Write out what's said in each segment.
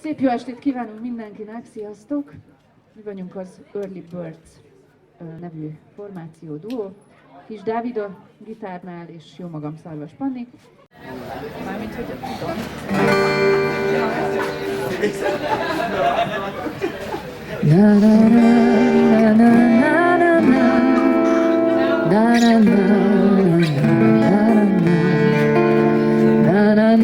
Szép jó estét kívánunk mindenkinek, sziasztok! Mi vagyunk az Early Birds nevű formáció, duó. Kis Dávid a gitárnál, és jó magam Szarvas Panni. Mármint, hogy tudom. Na na na na na na na na na na na na na.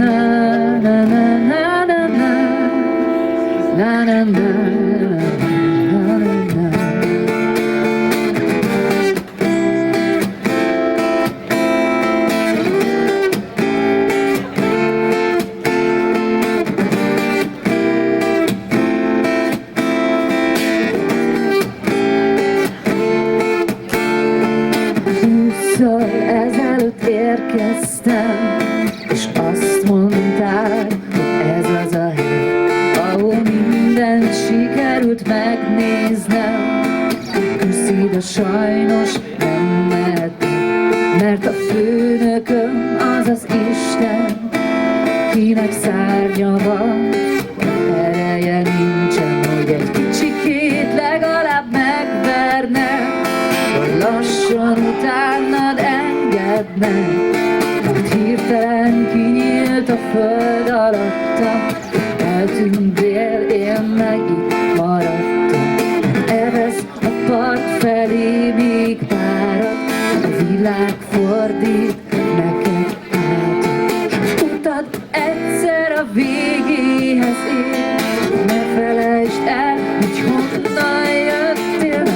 Ezelőtt érkeztem, és azt mondták, hogy ez az a hely, ahol mindent sikerült megnéznem. Köszi, de sajnos nem mehetünk, mert a főnököm az az Isten, kinek szárnya van, ereje nincsen, hogy egy kicsikét legalább megverne, vagy lassan utánad engednek. Mert hirtelen kinyílt a föld alattam, eltűntél, én meg itt maradtam. Evesz a part felé még párad, a világ fordít neked hátat. S utad egyszer a végéhez ér, ne felejtsd el, hogy honnan jöttél.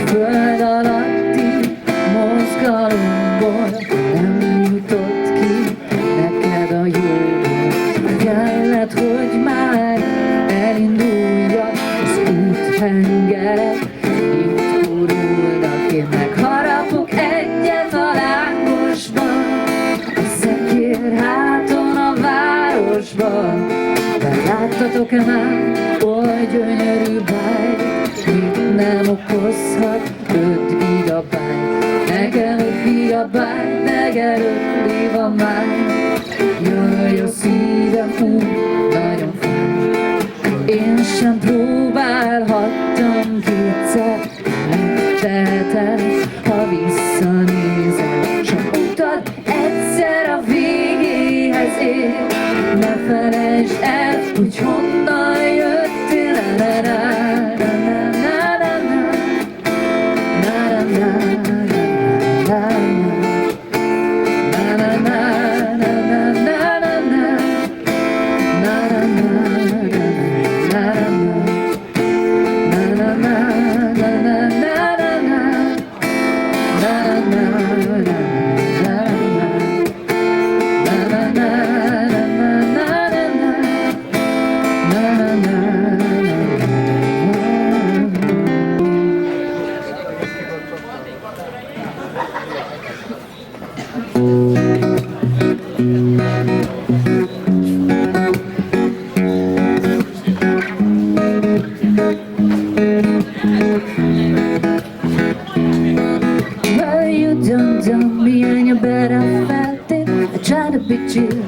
Föld alatti mozgalomból nem jutott ki neked a jó. Kellett, hogy már elindulja az úthengeret, itt gurulnak, én megharapok egyet a lángosban, a szekér háton a városban. De láttatok-e már oly gyönyörű bájt, mit nem okozhat 5 gigabyte? Nekem 5 gigabyte, megelőtti van már. Jaj, a szívem nagyon fáj. Én sem próbálhattam kétszer, megteheted, ha visszanézel. Csak utad egyszer a végéhez ér, ne felejtsd el, hogy honnan jöttél. Na na na na na na na na na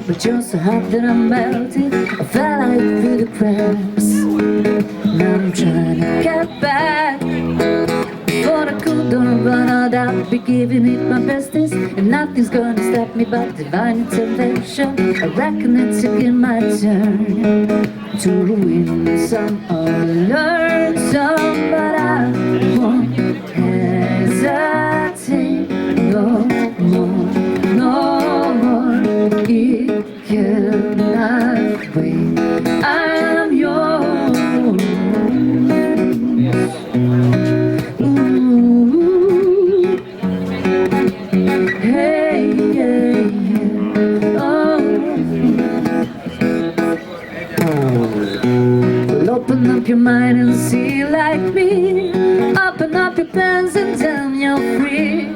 but you're so hot that I'm melting. I fell out through the cracks. Now I'm trying to get back. But I couldn't run out, I'll be giving it my bestest, and nothing's gonna stop me but divine intervention. I reckon it's again my turn to win some or learn some, but I won't hesitate no more, no more. It cannot wait. I'm yours. Ooh. Hey, yeah, yeah. Oh. Well, open up your mind and see like me. Open up your plans and tell me you're free.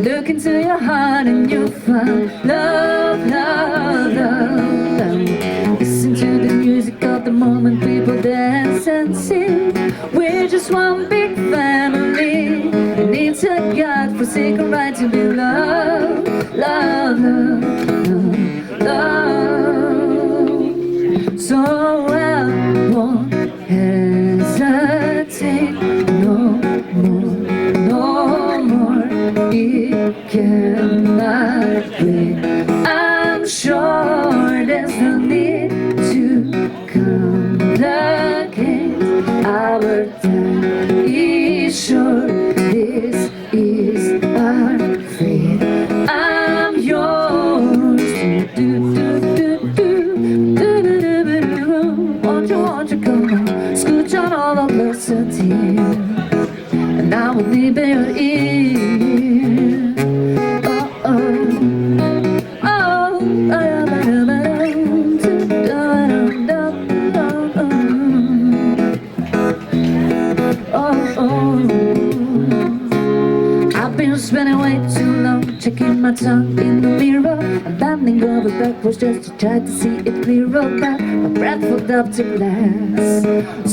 Look into your heart and you'll find love, love, love, love. Listen to the music moment people dance and sing. We're just one big family, and it's a God-forsaken right to be loved. Love, love, love, love. So I won't hesitate no more, no more. It cannot wait. I'm sure there's no need to complicate. Our time is short. This is our fate. I'm yours. Do, do, do, do, do, do, do, do, do. Won't you come on? Scooch on all closer to you, and I will be by your ear. Oh, oh, oh, oh, oh, oh. I've been spending way too long checking my tongue in the mirror. I'm bending over backwards just to try to see it clearer. But my breath fogged up to glass,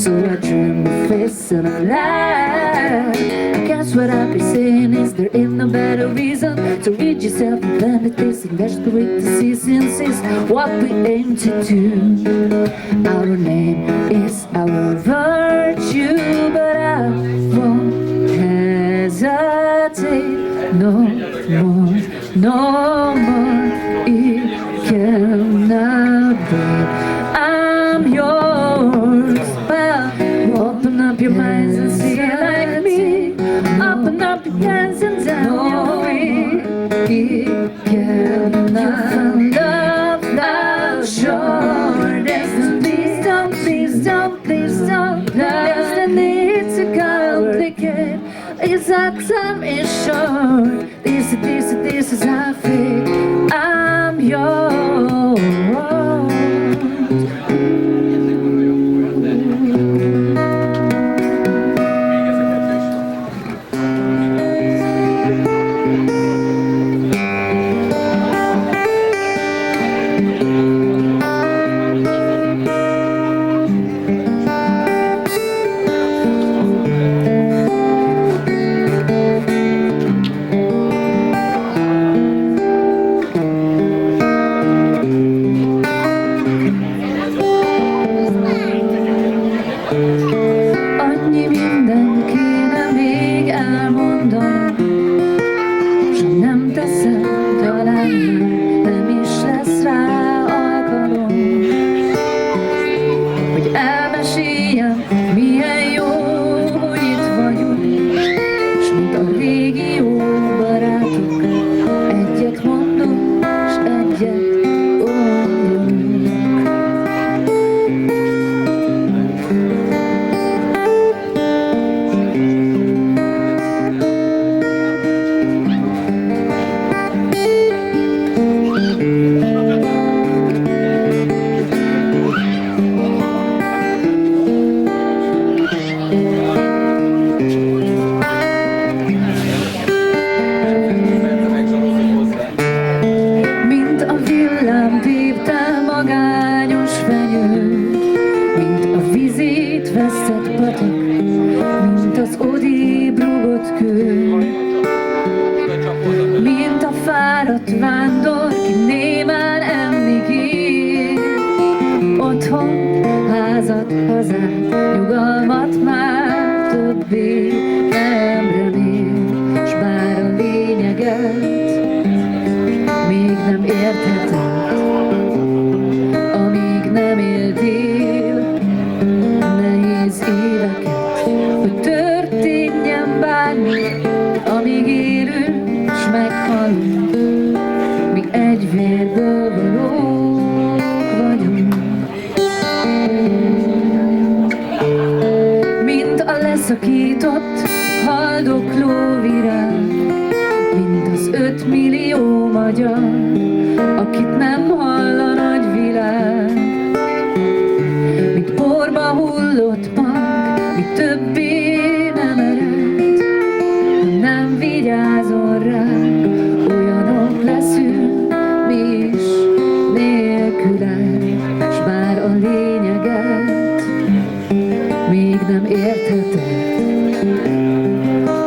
so I trim my face and I laugh. I guess what I'll be saying is there ain't no better reason to read yourself and planet this and let's go with the seasons is what we aim to do. Our name is our virtue, but I won't hesitate no more, no more. It cannot wait. I'm yours. Well, open up your minds and see it like me. Open up your hands and down your feet. It cannot love, love, sure. Please don't, please don't, please don't. There's the need to complicate. It's our time is short. This is our fate. I'm yours. Annyi minden kéne még elmondanom, s ha nem teszem, talán nem is lesz rá alkalom, hogy elmeséljem, milyen jó, hogy itt vagyunk, s mint a régi jó barátok, egyet mondunk, s egyet magányos fenyő, mint a vizét veszett patak, mint az odébb rugott kő, mint a fáradt vándor, ki némán enni kér. Otthon, házat, hazát, nyugalmat már többé nem remél, s bár a lényeget még nem értheted, nem éltél nehéz éveket, hogy történjen bármi, amíg élünk s meghalunk, mi egy vérből valók vagyunk. Mint a leszakított, haldokló virág, mint az 5 millió magyar, akit nem hall a nagy világ. Mint porba hullott mag, mi többé nem ered, ha nem vigyázol ránk, olyanok leszünk mi is nélküled, s bár a lényeget nem értheted,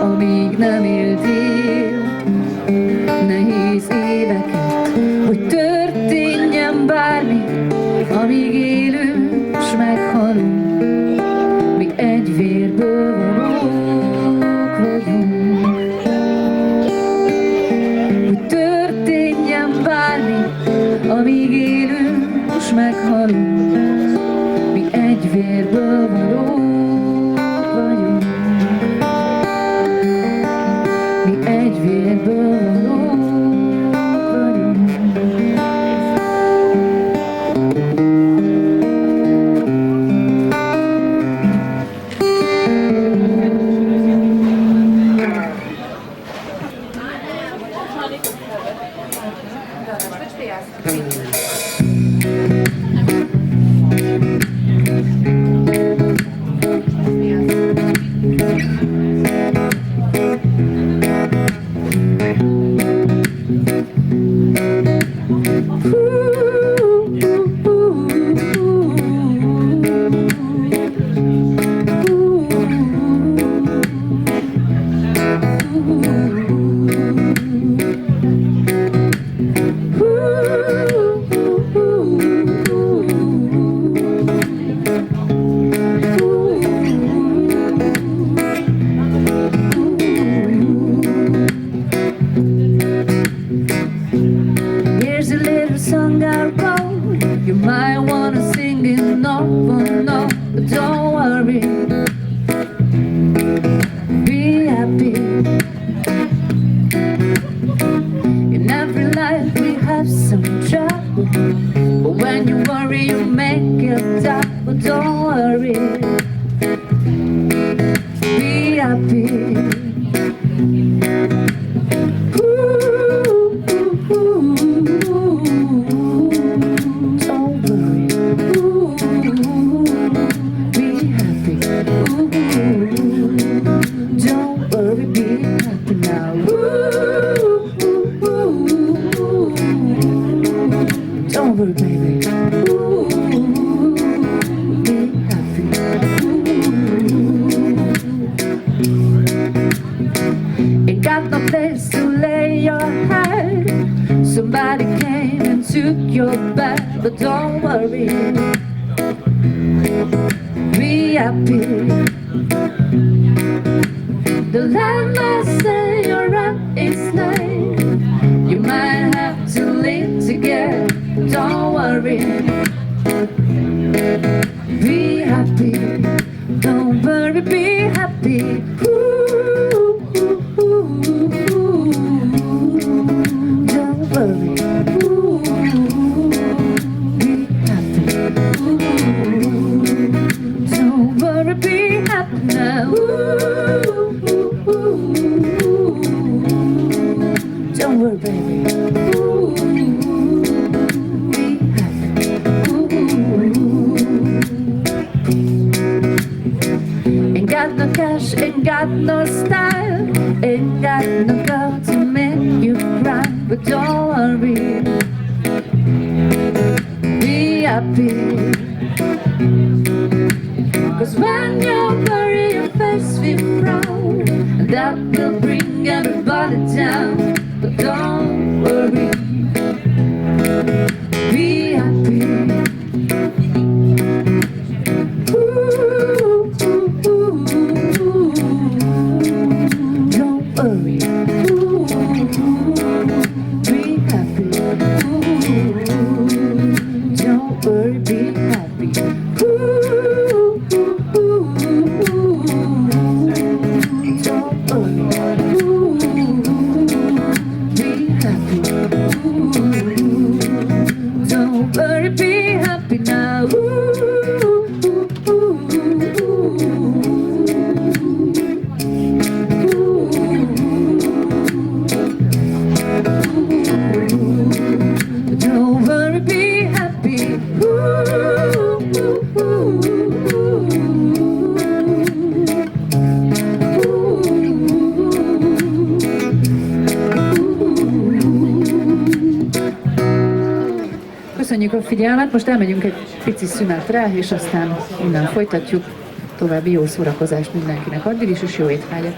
amíg nem éltél nehéz éveket, hogy történjen bármi, amíg élünk s meghalunk, mi egy vérből valók vagyunk. Hogy történjen bármi, amíg élünk s meghalunk, mi egy vérből valók vagyunk. Mi egy vérből valók vagyunk. You might wanna sing it note for note, but don't worry, be happy. In every life we have some trouble, but when you worry you make it up. But don't worry, be happy. Don't worry, baby. Ooh, be happy. Ain't got no place to lay your head. Somebody came and took your bed, but don't worry. Be happy. The landlord say your rent is late. You might have to live together. Don't worry, be happy. Don't worry, be happy. Ooh, ooh, ooh, ooh. Don't worry, ooh, be happy. Ooh, don't worry, be happy now. Ooh, ooh, ooh. Don't worry, baby. Ain't got no cash, ain't got no style, ain't got no girl to make you cry, but don't worry, be happy. Cause when you bury your face with frown, that will bring everybody down. But don't worry, be happy. Köszönjük a figyelmet, most elmegyünk egy pici szünetre, és aztán innen folytatjuk. További jó szórakozást mindenkinek addig is, és jó étvágyat!